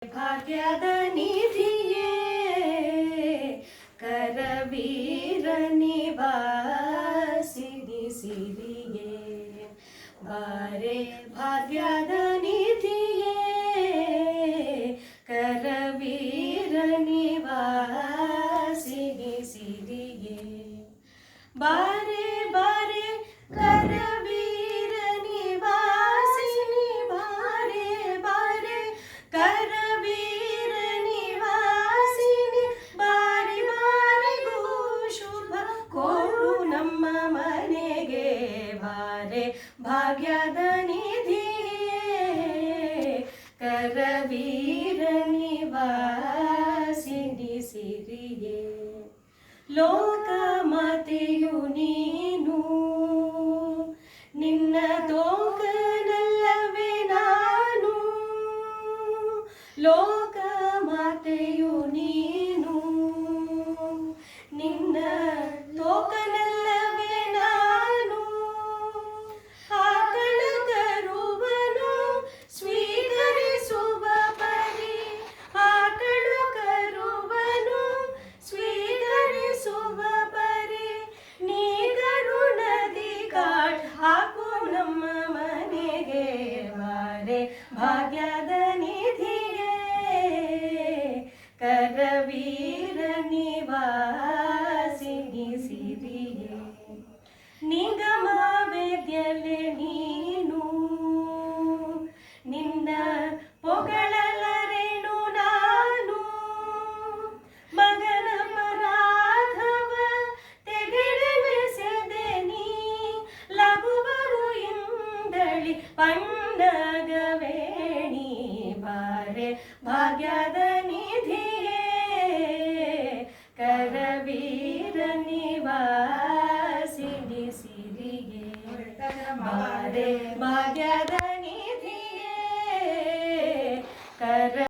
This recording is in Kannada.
ಭಾಗ್ಯದ ನಿಧಿಯೇ ಕರವೀರ ನಿವಾಸಿನಿ ಸಿರಿಯೇ ಬಾರೆ ಭಾಗ್ಯದ ನಿಧಿಯೇ ಕರವೀರ ನಿವಾಸಿನಿ ಸಿರಿಯೇ ಬಾರೆ ಬಾರೆ ಕರವೀರ ನಿವಾಸಿನಿ ಬಾರೆ ಬಾರೆ ಕರವೀರ ನಿವಾಸಿನಿ ಬಾರಿ ಬಾರಿಗೂ ಶುಭ ಕೋರು ನಮ್ಮ ಮನೆಗೆ ಬಾರೆ ಭಾಗ್ಯದ ನಿಧಿಯೇ ಕರವೀರ ನಿವಾಸಿನಿ ಸಿರಿಯೇ ಲೋಕ ಮಾತೆಯು ನೀನು ನಿನ್ನ ತೋಕನಲ್ಲವೇ ನಾನು ಲೋಕ ಮಾತೆಯು ನೀನು ನಿನ್ನ ತೋಕನಲ್ಲವೇ ನಾನು ಆಕಳ ಕರುವನು ಸ್ವೀಕರಿಸುವ ಪರಿ ಆಕಳ ಕರುವನು ಸ್ವೀಕರಿಸುವ ಪರಿ ನೀ ಕರುಣದಿ ಕಾಡ್ ಹಾಕು ನಮ್ಮ ಮನೆಗೆ ಬಾರೆ ಭಾಗ್ಯದ ನಿಧಿಯೇ ಕರವೀರ ನಿವಾಸಿನಿ ಸಿರಿಯೇ ನಿಗಮ ವೇದ್ಯಲೆ ನೀನು ನಿನ್ನ ಪೊಗಳಲರೆನು ನಾನು ಮಗನ ಪರಾಧವ ತೆಗೆಳೆಸೆದೆ ನೀ ಲಘುವರು ಇಂದಳಿ ಪಂಡಗವೇಣಿ ಬಾರೆ ಭಾಗ್ಯದ ನಿಧಿಯೇ ಕರವೀರ ನಿವಾಸಿನಿ ಸಿರಿಯೇ ಬಾರೆ ಭಾಗ್ಯದ ನಿಧಿಯೇ ಕರ